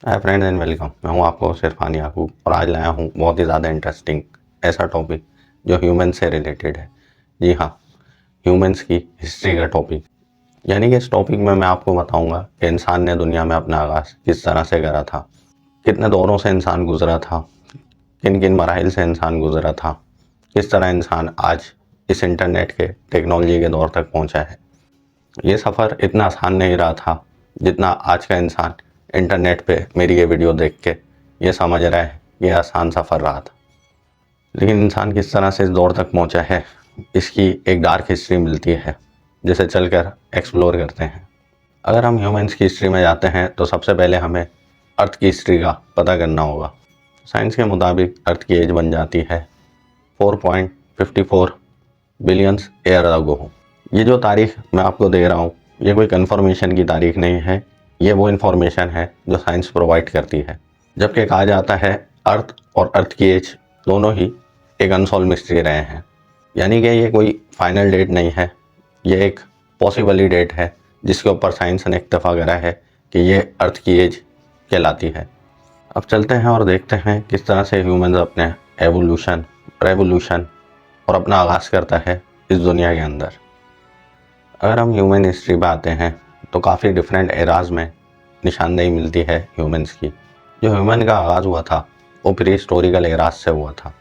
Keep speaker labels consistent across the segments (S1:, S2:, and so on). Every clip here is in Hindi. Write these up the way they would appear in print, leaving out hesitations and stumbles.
S1: Hi friends and welcome. मैं हूं आपको इरफान याकूब और आज लाया हूं बहुत ही ज़्यादा इंटरेस्टिंग ऐसा टॉपिक जो ह्यूमन से रिलेटेड है। जी हाँ, ह्यूमंस की हिस्ट्री का टॉपिक। यानी कि इस टॉपिक में मैं आपको बताऊंगा कि इंसान ने दुनिया में अपना आगाज़ किस तरह से करा था, कितने दौरों से इंसान गुजरा था, किन किन मराहिल से इंसान गुजरा था, किस तरह इंसान आज इस इंटरनेट के टेक्नोलॉजी के दौर तक पहुँचा है। ये सफ़र इतना आसान नहीं रहा था जितना आज का इंसान इंटरनेट पे मेरी ये वीडियो देख के ये समझ रहा है ये आसान सफ़र रहा था। लेकिन इंसान किस तरह से इस दौर तक पहुंचा है, इसकी एक डार्क हिस्ट्री मिलती है जिसे चलकर एक्सप्लोर करते हैं। अगर हम ह्यूमंस की हिस्ट्री में जाते हैं तो सबसे पहले हमें अर्थ की हिस्ट्री का पता करना होगा। साइंस के मुताबिक अर्थ की एज बन जाती है 4.54 बिलियंस ईयर अगो। ये जो तारीख मैं आपको दे रहा हूँ ये कोई कन्फर्मेशन की तारीख नहीं है, ये वो इन्फॉर्मेशन है जो साइंस प्रोवाइड करती है। जबकि कहा जाता है अर्थ और अर्थ की एज दोनों ही एक अनसॉल्व मिस्ट्री रहे हैं। यानी कि ये कोई फाइनल डेट नहीं है, ये एक पॉसिबली डेट है जिसके ऊपर साइंस ने इत्तेफाक करा है कि ये अर्थ की एज कहलाती है। अब चलते हैं और देखते हैं किस तरह से ह्यूमंस अपने एवोल्यूशन, रेवोल्यूशन और अपना आगाज़ करता है इस दुनिया के अंदर। अगर हम ह्यूमन हिस्ट्री पे आते हैं तो काफ़ी डिफरेंट एराज में निशानदेही मिलती है ह्यूमंस की। जो ह्यूमन का आगाज़ हुआ था वो प्री हिस्टोरिकल एराज से हुआ था।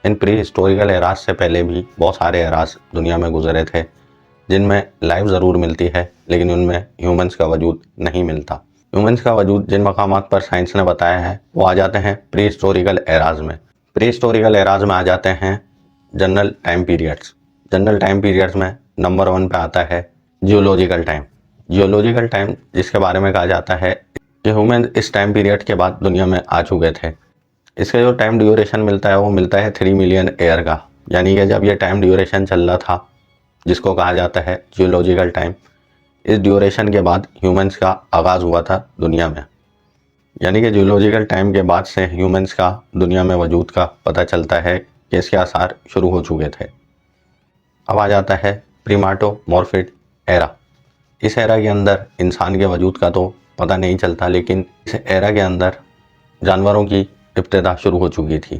S1: इन प्री हिस्टोरिकल एराज से पहले भी बहुत सारे एराज दुनिया में गुजरे थे जिनमें लाइफ ज़रूर मिलती है लेकिन उनमें ह्यूमंस का वजूद नहीं मिलता। ह्यूमंस का वजूद जिन मकामात पर साइंस ने बताया है वो आ जाते हैं प्री हिस्टोरिकल एराज में। प्री हिस्टोरिकल एराज में आ जाते हैं general time periods. General time periods में नंबर 1 पे आता है जियोलॉजिकल टाइम। जियोलॉजिकल टाइम जिसके बारे में कहा जाता है कि ह्यूमन इस टाइम पीरियड के बाद दुनिया में आ चुके थे। इसका जो टाइम ड्यूरेशन मिलता है वो मिलता है 3 मिलियन ईयर का। यानी कि जब ये टाइम ड्यूरेशन चल रहा था जिसको कहा जाता है जियोलॉजिकल टाइम, इस ड्यूरेशन के बाद ह्यूमंस का आगाज़ हुआ था दुनिया में। यानी कि जियोलॉजिकल टाइम के बाद से ह्यूमंस का दुनिया में वजूद का पता चलता है कि इसके आसार शुरू हो चुके थे। अब आ जाता है प्रीमाटोमॉर्फिक एरा। इस एरा के अंदर इंसान के वजूद का तो पता नहीं चलता लेकिन इस एरा के अंदर जानवरों की इब्तिदा शुरू हो चुकी थी।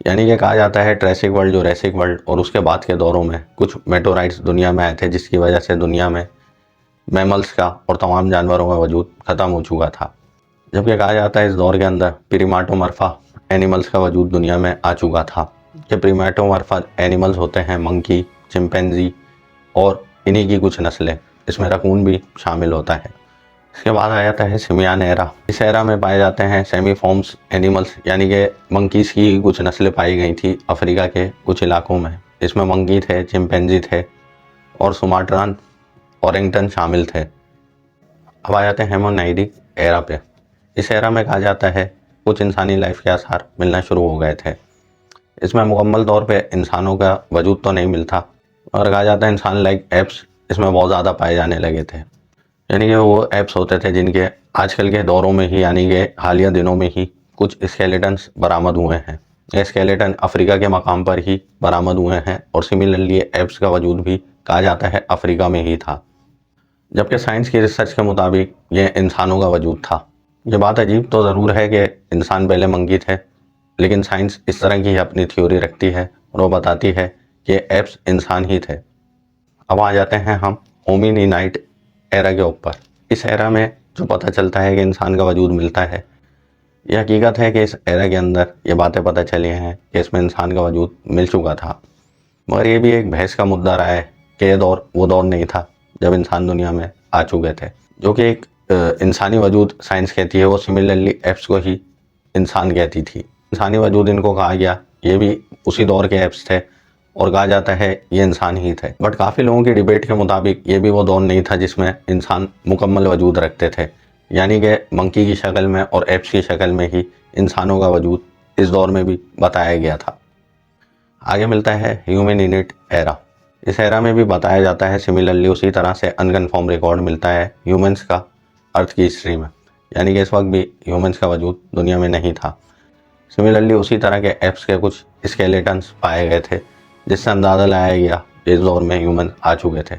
S1: यानी कि कहा जाता है ट्रेसिक वर्ल्ड, जुरैसिक वर्ल्ड और उसके बाद के दौरों में कुछ मेटोराइट्स दुनिया में आए थे जिसकी वजह से दुनिया में मैमल्स का और तमाम जानवरों का वजूद ख़त्म हो चुका था। जबकि कहा जाता है इस दौर के अंदर प्रीमाटोमॉर्फा एनिमल्स का वजूद दुनिया में आ चुका था। ये प्रीमाटोमॉर्फा एनिमल्स होते हैं मंकी, चिंपैंजी और इन्हीं की कुछ नस्लें, इसमें रकून भी शामिल होता है। इसके बाद आ जाता है सिमियान एरा। इस एरा में पाए जाते हैं सेमी फॉर्म्स एनिमल्स, यानी कि मंकीज़ की कुछ नस्लें पाई गई थी अफ्रीका के कुछ इलाकों में। इसमें मंकी थे, चिंपैंजी थे और सुमाट्रान ओरेंगटन शामिल थे। अब आ जाते हैं हेमोनाइडिक एरा पे। इस एरा में कहा जाता है कुछ इंसानी लाइफ के आसार मिलना शुरू हो गए थे। इसमें मुकम्मल तौर पे इंसानों का वजूद तो नहीं मिलता और कहा जाता है इंसान लाइक एप्स इसमें बहुत ज़्यादा पाए जाने लगे थे। यानी कि वो एप्स होते थे जिनके आजकल के दौरों में ही, यानी कि हालिया दिनों में ही कुछ स्केलेटन्स बरामद हुए हैं। ये स्केलेटन अफ्रीका के मकाम पर ही बरामद हुए हैं और सिमिलरली एप्स का वजूद भी कहा जाता है अफ्रीका में ही था। जबकि साइंस की रिसर्च के मुताबिक ये इंसानों का वजूद था। ये बात अजीब तो ज़रूर है कि इंसान पहले मंकी थे, लेकिन साइंस इस तरह की अपनी थ्योरी रखती है और वो बताती है कि एप्स इंसान ही थे। अब आ जाते हैं हम होमिनिनाइट एरा के ऊपर। इस एरा में जो पता चलता है कि इंसान का वजूद मिलता है, यह हकीकत है कि इस एरा के अंदर ये बातें पता चली हैं कि इसमें इंसान का वजूद मिल चुका था। मगर ये भी एक बहस का मुद्दा रहा है कि ये दौर वो दौर नहीं था जब इंसान दुनिया में आ चुके थे। जो कि एक इंसानी वजूद साइंस कहती है वो सिमिलरली एप्स को ही इंसान कहती थी। इंसानी वजूद इनको कहा गया, ये भी उसी दौर के एप्स थे और कहा जाता है ये इंसान ही थे। बट काफ़ी लोगों की डिबेट के मुताबिक ये भी वो दौर नहीं था जिसमें इंसान मुकम्मल वजूद रखते थे। यानी कि मंकी की शक्ल में और एप्स की शक्ल में ही इंसानों का वजूद इस दौर में भी बताया गया था। आगे मिलता है ह्यूमनिनेट एरा। इस एरा में भी बताया जाता है सिमिलरली उसी तरह से अनकन्फर्म रिकॉर्ड मिलता है ह्यूमंस का अर्थ की हिस्ट्री में। यानी कि इस वक्त भी ह्यूमंस का वजूद दुनिया में नहीं था। सिमिलरली उसी तरह के एप्स के कुछ स्केलेटन्स पाए गए थे जिससे अंदाज़ा लगाया गया कि इस दौर में ह्यूमन आ चुके थे।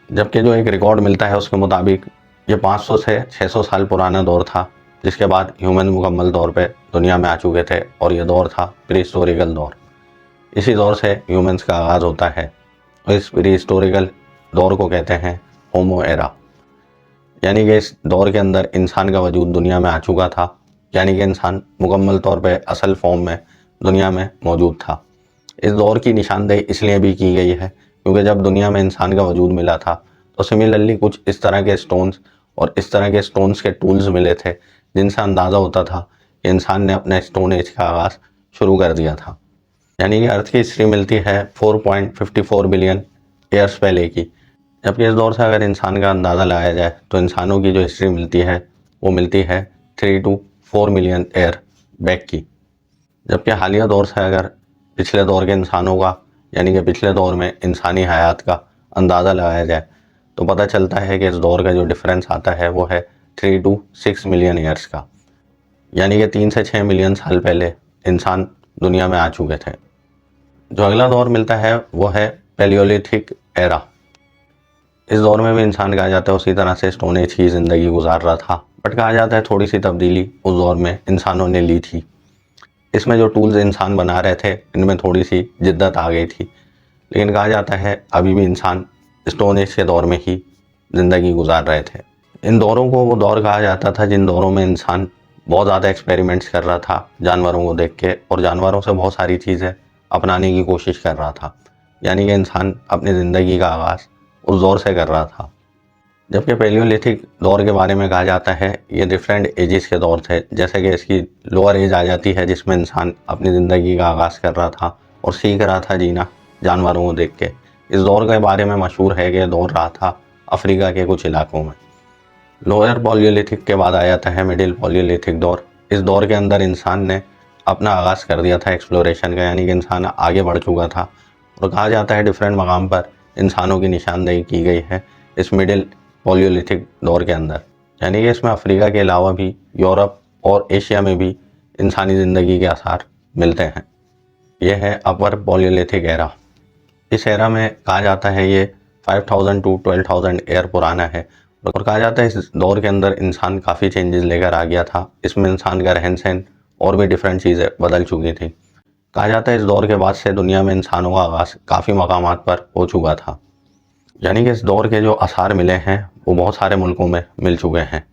S1: जबकि जो एक रिकॉर्ड मिलता है उसके मुताबिक ये 500 से 600 साल पुराना दौर था जिसके बाद ह्यूमन मुकम्मल तौर पे दुनिया में आ चुके थे और ये दौर था प्री हिस्टोरिकल दौर। इसी दौर से ह्यूमंस का आगाज़ होता है और इस प्री हिस्टोरिकल दौर को कहते हैं होमो एरा। यानी कि इस दौर के अंदर इंसान का वजूद दुनिया में आ चुका था, यानी कि इंसान मुकम्मल तौर पे असल फॉर्म में दुनिया में मौजूद था। इस दौर की निशानदेही इसलिए भी की गई है क्योंकि जब दुनिया में इंसान का वजूद मिला था तो सिमिलरली कुछ इस तरह के स्टोन्स और इस तरह के स्टोन्स के टूल्स मिले थे जिनसे अंदाज़ा होता था कि इंसान ने अपने स्टोन एज का आगाज़ शुरू कर दिया था। यानी कि अर्थ की हिस्ट्री मिलती है 4.54 बिलियन ईयर्स पहले की, जबकि इस दौर से अगर इंसान का अंदाज़ा लगाया जाए तो इंसानों की जो हिस्ट्री मिलती है वो मिलती है 3 to 4 मिलियन ईयर बैक की। जबकि हालिया दौर से अगर पिछले दौर के इंसानों का यानी कि पिछले दौर में इंसानी हयात का अंदाज़ा लगाया जाए तो पता चलता है कि इस दौर का जो डिफरेंस आता है वो है 3 to 6 मिलियन ईयर्स का। यानी कि 3 से 6 मिलियन साल पहले इंसान दुनिया में आ चुके थे। जो अगला दौर मिलता है वो है पैलियोलिथिक एरा। इस दौर में भी इंसान कहा जाता है उसी तरह से स्टोन एज की ज़िंदगी गुजार रहा था, बट कहा जाता है थोड़ी सी तब्दीली उस दौर में इंसानों ने ली थी। इसमें जो टूल्स इंसान बना रहे थे इनमें थोड़ी सी जिद्दत आ गई थी, लेकिन कहा जाता है अभी भी इंसान स्टोन एज के दौर में ही ज़िंदगी गुजार रहे थे। इन दौरों को वो दौर कहा जाता था जिन दौरों में इंसान बहुत ज़्यादा एक्सपेरिमेंट्स कर रहा था जानवरों को देख के और जानवरों से बहुत सारी चीज़ें अपनाने की कोशिश कर रहा था। यानी कि इंसान अपनी ज़िंदगी का आगाज़ उस दौर से कर रहा था। जबकि पैलियोलिथिक दौर के बारे में कहा जाता है ये डिफरेंट एजेस के दौर थे, जैसे कि इसकी लोअर एज आ जाती है जिसमें इंसान अपनी ज़िंदगी का आगाज़ कर रहा था और सीख रहा था जीना जानवरों को देख के। इस दौर के बारे में मशहूर है कि यह दौर रहा था अफ्रीका के कुछ इलाकों में। लोअर पैलियोलिथिक के बाद आ जाता है मिडिल पैलियोलिथिक दौर। इस दौर के अंदर इंसान ने अपना आगाज़ कर दिया था एक्सप्लोरेशन का, यानी कि इंसान आगे बढ़ चुका था और कहा जाता है डिफरेंट मकाम पर इंसानों की निशानदेही की गई है इस मिडिल पैलियोलिथिक दौर के अंदर। यानी कि इसमें अफ्रीका के अलावा भी यूरोप और एशिया में भी इंसानी ज़िंदगी के आसार मिलते हैं। यह है अपर पैलियोलिथिक एरा। इस एरा में कहा जाता है ये 5000 to 12,000 ईयर पुराना है और कहा जाता है इस दौर के अंदर इंसान काफ़ी चेंजेस लेकर आ गया था। इसमें इंसान का रहन सहन और भी डिफरेंट चीज़ें बदल चुकी थी। कहा जाता है इस दौर के बाद से दुनिया में इंसानों का आगाज़ काफ़ी मकामात पर हो चुका था। यानी कि इस दौर के जो आसार मिले हैं वो बहुत सारे मुल्कों में मिल चुके हैं।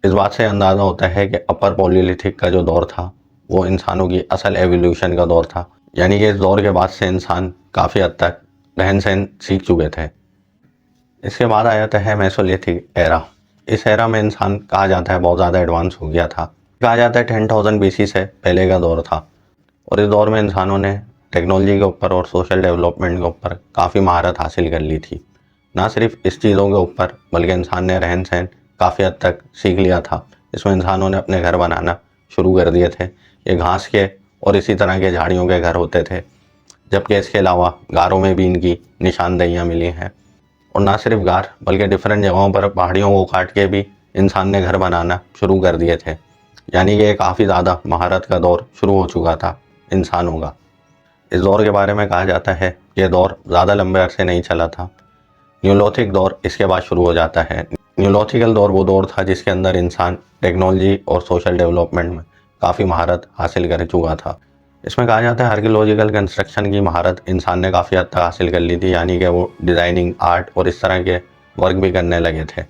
S1: इस बात से अंदाज़ा होता है कि अपर पैलियोलिथिक का जो दौर था वो इंसानों की असल एवोल्यूशन का दौर था। यानी कि इस दौर के बाद से इंसान काफ़ी हद तक रहन सहन सीख चुके थे। इसके बाद आ जाता है मेसोलिथिक एरा। इस एरा में इंसान कहा जाता है बहुत ज़्यादा एडवांस हो गया था। कहा जाता है 10,000 BC से पहले का दौर था और इस दौर में इंसानों ने टेक्नोलॉजी के ऊपर और सोशल डेवलपमेंट के ऊपर काफ़ी महारत हासिल कर ली थी। ना सिर्फ इस चीज़ों के ऊपर बल्कि इंसान ने रहन सहन काफ़ी हद तक सीख लिया था। इसमें इंसानों ने अपने घर बनाना शुरू कर दिए थे। ये घास के और इसी तरह के झाड़ियों के घर होते थे, जबकि इसके अलावा गारों में भी इनकी निशानदेहियाँ मिली हैं। और ना सिर्फ गार बल्कि डिफरेंट जगहों पर पहाड़ियों को काट के भी इंसान ने घर बनाना शुरू कर दिए थे। यानी कि काफ़ी ज़्यादा महारत का दौर शुरू हो चुका था इंसानों का। इस दौर के बारे में कहा जाता है ये दौर ज़्यादा लंबे अरसे नहीं चला था। न्यूलोथिक दौर इसके बाद शुरू हो जाता है। न्यूलोथिकल दौर वो दौर था जिसके अंदर इंसान टेक्नोलॉजी और सोशल डेवलपमेंट में काफ़ी महारत हासिल कर चुका था। इसमें कहा जाता है आर्कियोलॉजिकल कंस्ट्रक्शन की महारत इंसान ने काफ़ी हद तक हासिल कर ली थी, यानी कि वो डिज़ाइनिंग, आर्ट और इस तरह के वर्क भी करने लगे थे।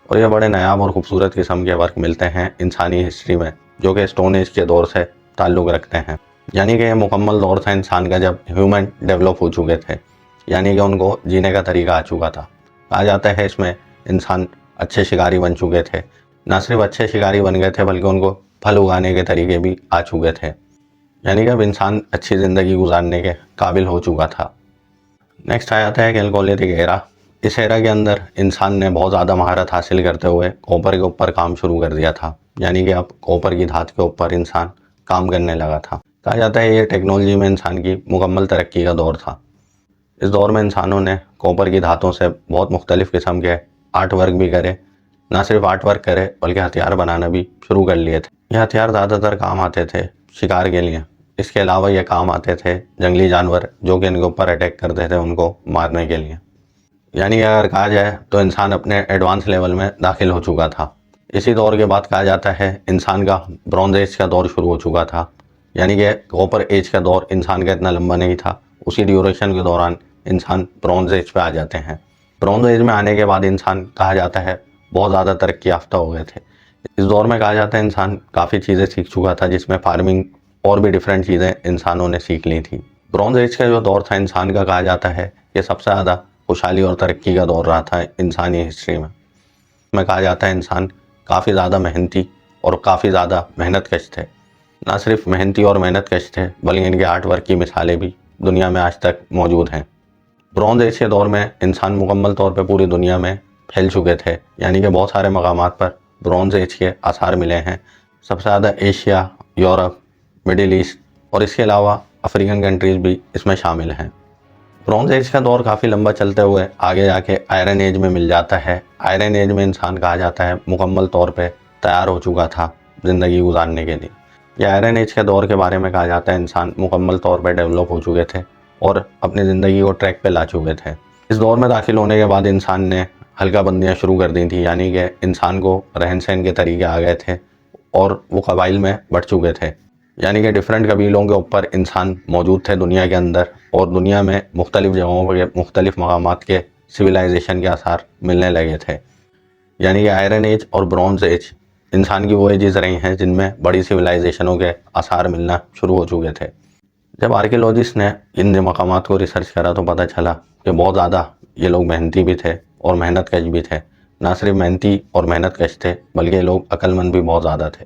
S1: और ये बड़े नायाब और ख़ूबसूरत किस्म के वर्क मिलते हैं इंसानी हिस्ट्री में जो कि स्टोन एज के दौर से ताल्लुक़ रखते हैं। यानी कि ये मुकम्मल दौर था इंसान का जब ह्यूमन डेवलप हो चुके थे, यानी कि उनको जीने का तरीका आ चुका था। कहा जाता है इसमें इंसान अच्छे शिकारी बन चुके थे। ना सिर्फ अच्छे शिकारी बन गए थे बल्कि उनको फल उगाने के तरीके भी आ चुके थे। यानी कि अब इंसान अच्छी ज़िंदगी गुजारने के काबिल हो चुका था। नेक्स्ट आ जाता है कैलकोलिथिक एरा। इस एरा के अंदर इंसान ने बहुत ज़्यादा महारत हासिल करते हुए कॉपर के ऊपर काम शुरू कर दिया था। यानी कि अब कॉपर की धात के ऊपर इंसान काम करने लगा था। कहा जाता है ये टेक्नोलॉजी में इंसान की मुकम्मल तरक्की का दौर था। इस दौर में इंसानों ने कॉपर की धातों से बहुत मुख्तलिफ़ किस्म के आर्ट वर्क भी करे। ना सिर्फ आर्ट वर्क करे बल्कि हथियार बनाना भी शुरू कर लिए थे। ये हथियार ज़्यादातर काम आते थे शिकार के लिए। इसके अलावा ये काम आते थे जंगली जानवर जो कि इनके ऊपर अटैक करते थे उनको मारने के लिए। यानी अगर कहा जाए तो इंसान अपने एडवांस लेवल में दाखिल हो चुका था। इसी दौर के बाद कहा जाता है इंसान का ब्रॉन्ज एज का दौर शुरू हो चुका था, यानी कि कॉपर एज का दौर इंसान का इतना लंबा नहीं था। उसी ड्यूरेशन के दौरान इंसान ब्रॉन्ज एज पे आ जाते हैं। ब्रॉन्ज एज में आने के बाद इंसान कहा जाता है बहुत ज़्यादा तरक्की याफ्ता हो गए थे। इस दौर में कहा जाता है इंसान काफ़ी चीज़ें सीख चुका था, जिसमें फार्मिंग और भी डिफरेंट चीज़ें इंसानों ने सीख ली थी। ब्रॉन्ज एज का जो दौर था इंसान का, कहा जाता है ये सबसे ज़्यादा खुशहाली और तरक्की का दौर रहा था इंसानी हिस्ट्री में कहा जाता है इंसान काफ़ी ज़्यादा मेहनती और काफ़ी ज़्यादा मेहनत कश थे। ना सिर्फ मेहनती और मेहनत कश थे, बल्कि इनके आर्ट वर्क की मिसालें भी दुनिया में आज तक मौजूद हैं। ब्रॉन्ज एज के दौर में इंसान मुकम्मल तौर पर पूरी दुनिया में फैल चुके थे, यानी कि बहुत सारे मकामात पर ब्रॉन्ज एज के आसार मिले हैं। सबसे ज़्यादा एशिया, यूरोप, मिडिल ईस्ट और इसके अलावा अफ्रीकन कंट्रीज़ भी इसमें शामिल हैं। ब्रॉन्ज एज का दौर काफ़ी लंबा चलते हुए आगे जाके आयरन एज में मिल जाता है। आयरन एज में इंसान कहा जाता है मुकम्मल तौर पे तैयार हो चुका था ज़िंदगी गुजारने के लिए। यह आयरन एज के दौर के बारे में कहा जाता है इंसान मुकम्मल तौर पे डेवलप हो चुके थे और अपनी ज़िंदगी को ट्रैक पे ला चुके थे। इस दौर में दाखिल होने के बाद इंसान ने हल्का बंदियाँ शुरू कर दी थी, यानी कि इंसान को रहन सहन के तरीके आ गए थे और वो कबाइल में बढ़ चुके थे, यानी कि डिफरेंट कबीलों के ऊपर इंसान मौजूद थे दुनिया के अंदर, और दुनिया में मुख्तलिफ जगहों पर मुख्तलिफ मकामात के सिविलाइजेशन के आसार मिलने लगे थे। यानी कि आयरन एज और ब्रॉन्ज एज इंसान की वो एजेस रही हैं जिनमें बड़ी सिविलाइजेशनों के आसार मिलना शुरू हो चुके थे। जब आर्कियोलॉजिस्ट ने इन मकामात को रिसर्च करा तो पता चला कि बहुत ज़्यादा ये लोग मेहनती भी थे और मेहनत कश भी थे। ना सिर्फ मेहनती और मेहनत कश थे, बल्कि ये लोग अक्लमंद भी बहुत ज़्यादा थे।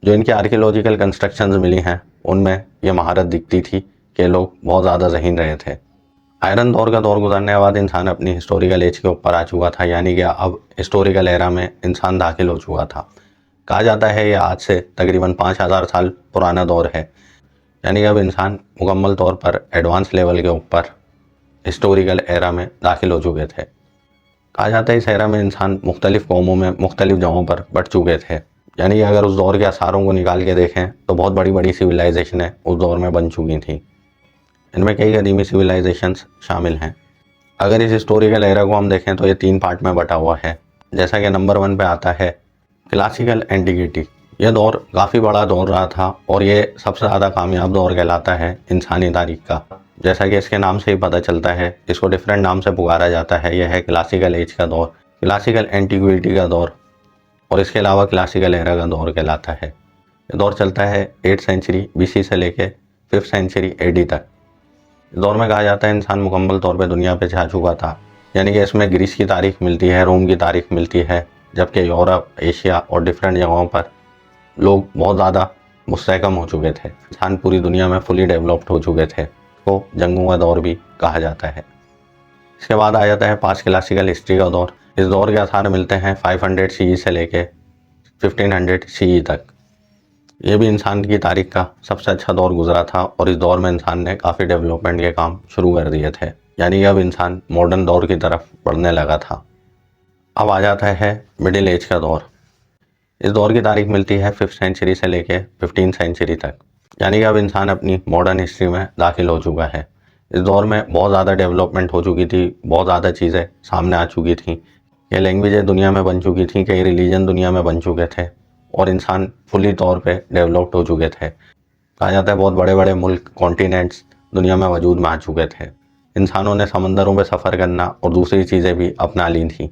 S1: जो इनकी आर्कियोलॉजिकल कंस्ट्रक्शंस मिली हैं उनमें यह महारत दिखती थी कि लोग बहुत ज़्यादा ज़हीन रहे थे। आयरन दौर का दौर गुजरने के बाद इंसान अपनी हिस्टोरिकल एज के ऊपर आ चुका था, यानी कि अब हिस्टोरिकल एरा में इंसान दाखिल हो चुका था। कहा जाता है ये आज से तकरीबन 5000 साल पुराना दौर है, यानी कि अब इंसान मुकम्मल तौर पर एडवांस लेवल के ऊपर हिस्टोरिकल एरा में दाखिल हो चुके थे। कहा जाता है इस एरा में इंसान मुख्तलिफ कौमों में मुख्तलिफ जगहों पर बढ़ चुके थे, यानी कि अगर उस दौर के आसारों को निकाल के देखें तो बहुत बड़ी बड़ी सिविलाइजेशनें उस दौर में बन चुकी थी। इनमें कई कदीमी सिविलाइजेशंस शामिल हैं। अगर इस हिस्टोरिकल एरा को हम देखें तो ये 3 पार्ट में बटा हुआ है। जैसा कि नंबर 1 पे आता है क्लासिकल एंटिक्विटी। यह दौर काफ़ी बड़ा दौर रहा था और ये सबसे ज़्यादा कामयाब दौर कहलाता है इंसानी तारीख का। जैसा कि इसके नाम से ही पता चलता है, इसको डिफरेंट नाम से पुकारा जाता है। यह है क्लासिकल एज का दौर, क्लासिकल एंटिक्विटी का दौर और इसके अलावा क्लासिकल एरा का दौर कहलाता है। ये दौर चलता है 8th सेंचुरी BC से लेके 5th सेंचुरी AD तक। इस दौर में कहा जाता है इंसान मुकम्मल तौर पे दुनिया पे छा चुका था, यानी कि इसमें ग्रीस की तारीख मिलती है, रोम की तारीख मिलती है, जबकि यूरोप, एशिया और डिफरेंट जगहों पर लोग बहुत ज़्यादा मुस्तहकम हो चुके थे। इंसान पूरी दुनिया में फुली डेवलप्ड हो चुके थे, को जंगों का दौर भी कहा जाता है। इसके बाद आ जाता है पास्ट क्लासिकल हिस्ट्री का दौर। इस दौर के आसार मिलते हैं 500 CE से लेके 1500 CE तक। ये भी इंसान की तारीख का सबसे अच्छा दौर गुजरा था और इस दौर में इंसान ने काफ़ी डेवलपमेंट के काम शुरू कर दिए थे, यानी कि अब इंसान मॉडर्न दौर की तरफ बढ़ने लगा था। अब आ जाता है मिडिल एज का दौर। इस दौर की तारीख मिलती है 5th सेंचुरी से लेके 15th सेंचुरी तक, यानी कि अब इंसान अपनी मॉडर्न हिस्ट्री में दाखिल हो चुका है। इस दौर में बहुत ज़्यादा डेवलपमेंट हो चुकी थी, बहुत ज़्यादा चीज़ें सामने आ चुकी थी। ये लैंग्वेजें दुनिया में बन चुकी थी, कई रिलीजन दुनिया में बन चुके थे और इंसान फुली तौर पे डेवलप्ड हो चुके थे। कहा जाता है बहुत बड़े बड़े मुल्क, कॉन्टिनेंट्स दुनिया में वजूद में आ चुके थे। इंसानों ने समंदरों पे सफ़र करना और दूसरी चीज़ें भी अपना ली थी,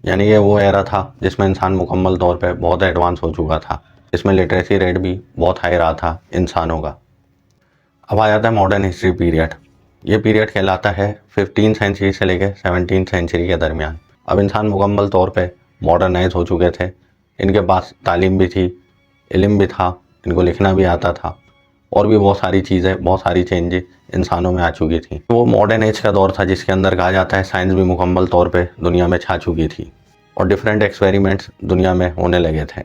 S1: यानी कि वो एरा था जिसमें इंसान मुकम्मल तौर पे बहुत एडवांस हो चुका था। इसमें लिटरेसी रेट भी बहुत हाई रहा था इंसानों का। अब आ जाता है मॉडर्न हिस्ट्री पीरियड। ये पीरियड कहलाता है 15th सेंचुरी से लेकर 17th सेंचुरी के दरमियान। अब इंसान मुकम्मल तौर पे मॉडर्नाइज हो चुके थे। इनके पास तालीम भी थी, इल्म भी था, इनको लिखना भी आता था और भी बहुत सारी चीज़ें, बहुत सारी चेंजेस इंसानों में आ चुकी थी। वो मॉडर्न एज का दौर था जिसके अंदर कहा जाता है साइंस भी मुकम्मल तौर पे दुनिया में छा चुकी थी और डिफरेंट एक्सपेरिमेंट्स दुनिया में होने लगे थे।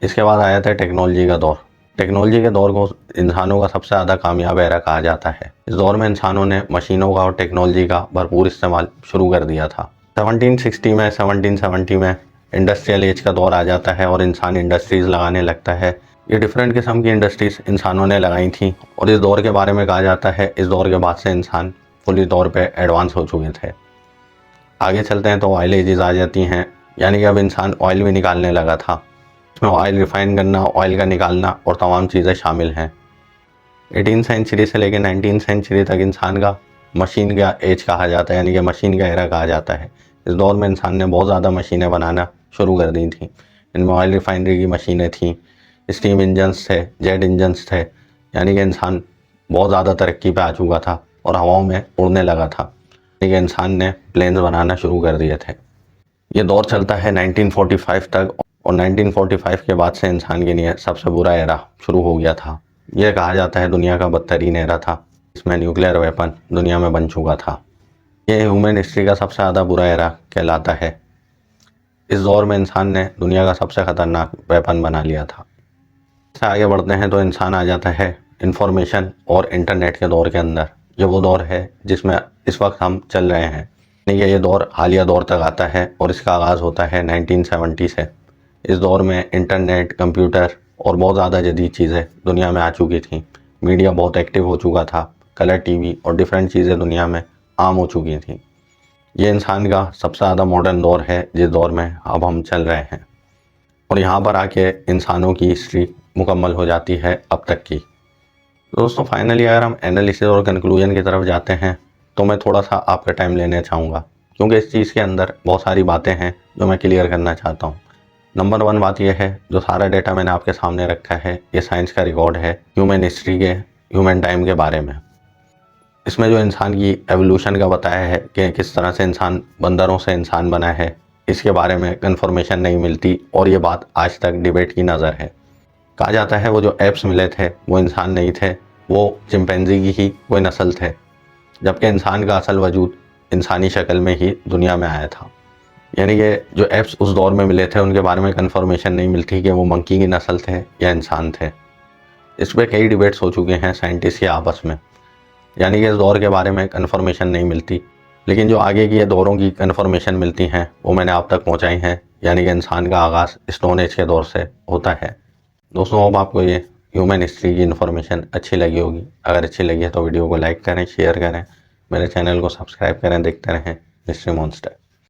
S1: इसके बाद आया था टेक्नोलॉजी का दौर। टेक्नोलॉजी के दौर को इंसानों का सबसे ज़्यादा कामयाब एरा कहा जाता है। इस दौर में इंसानों ने मशीनों का और टेक्नोलॉजी का भरपूर इस्तेमाल शुरू कर दिया था। 1770 में इंडस्ट्रियल एज का दौर आ जाता है और इंसान इंडस्ट्रीज़ लगाने लगता है। ये डिफरेंट किस्म की इंडस्ट्रीज़ इंसानों ने लगाई थी और इस दौर के बारे में कहा जाता है इस दौर के बाद से इंसान फुली तौर पे एडवांस हो चुके थे। आगे चलते हैं तो ऑयल एजेस आ जाती हैं यानी कि अब इंसान ऑयल भी निकालने लगा था। इसमें ऑयल रिफाइन करना, ऑयल का निकालना और तमाम चीज़ें शामिल हैं। 18 सेंचुरी से लेकर 19 सेंचुरी तक इंसान का मशीन का एज कहा जाता है, यानी कि मशीन का एरा कहा जाता है। इस दौर में इंसान ने बहुत ज़्यादा मशीनें बनाना शुरू कर दी थी। इनमें ऑयल रिफाइनरी की मशीनें थीं, स्टीम इंजन्स थे, जेट इंजन्स थे, यानी कि इंसान बहुत ज़्यादा तरक्की पे आ चुका था और हवाओं में उड़ने लगा था। यानी कि इंसान ने प्लेन्स बनाना शुरू कर दिए थे। ये दौर चलता है 1945 तक और 1945 के बाद से इंसान के लिए सबसे बुरा एरा शुरू हो गया था। यह कहा जाता है दुनिया का बदतरीन एरा था। इसमें न्यूक्लियर वेपन दुनिया में बन चुका था। ये ह्यूमन हिस्ट्री का सबसे ज़्यादा बुरा एरा कहलाता है। इस दौर में इंसान ने दुनिया का सबसे ख़तरनाक वेपन बना लिया था। इससे आगे बढ़ते हैं तो इंसान आ जाता है इंफॉर्मेशन और इंटरनेट के दौर के अंदर। ये वो दौर है जिसमें इस वक्त हम चल रहे हैं। यानी कि ये दौर हालिया दौर तक आता है और इसका आगाज़ होता है 1970 से। इस दौर में इंटरनेट, कंप्यूटर और बहुत ज़्यादा जदीद चीज़ें दुनिया में आ चुकी थी। मीडिया बहुत एक्टिव हो चुका था। कलर टीवी और डिफरेंट चीज़ें दुनिया में आम हो चुकी थी। ये इंसान का सबसे ज़्यादा मॉडर्न दौर है जिस दौर में अब हम चल रहे हैं। और यहाँ पर आके इंसानों की हिस्ट्री मुकम्मल हो जाती है अब तक की। दोस्तों फाइनली अगर हम एनालिसिस और कंक्लूजन की तरफ जाते हैं तो मैं थोड़ा सा आपका टाइम लेना चाहूँगा, क्योंकि इस चीज़ के अंदर बहुत सारी बातें हैं जो मैं क्लियर करना चाहता हूँ। नंबर 1 बात यह है, जो सारा डेटा मैंने आपके सामने रखा है ये साइंस का रिकॉर्ड है ह्यूमन हिस्ट्री के, ह्यूमन टाइम के बारे में। इसमें जो इंसान की एवोल्यूशन का बताया है कि किस तरह से इंसान बंदरों से इंसान बना है, इसके बारे में कन्फर्मेशन नहीं मिलती और ये बात आज तक डिबेट की नज़र है। कहा जाता है वो जो एप्स मिले थे वो इंसान नहीं थे, वो चिंपैंजी की ही कोई नस्ल थे, जबकि इंसान का असल वजूद इंसानी शक्ल में ही दुनिया में आया था। यानी कि जो एप्स उस दौर में मिले थे उनके बारे में कन्फर्मेशन नहीं मिलती कि वो मंकी की नस्ल थे या इंसान थे। इस पर कई डिबेट्स हो चुके हैं साइंटिस्ट के आपस में, यानी कि इस दौर के बारे में कन्फर्मेशन नहीं मिलती। लेकिन जो आगे की दौरों की कन्फर्मेशन मिलती हैं वो मैंने आप तक पहुंचाई हैं। यानी कि इंसान का आगाज़ स्टोन एज के दौर से होता है। दोस्तों अब आपको ये ह्यूमन हिस्ट्री की इन्फॉर्मेशन अच्छी लगी होगी। अगर अच्छी लगी है तो वीडियो को लाइक करें, शेयर करें, मेरे चैनल को सब्सक्राइब करें, देखते रहें हिस्ट्री मॉन्स्टर।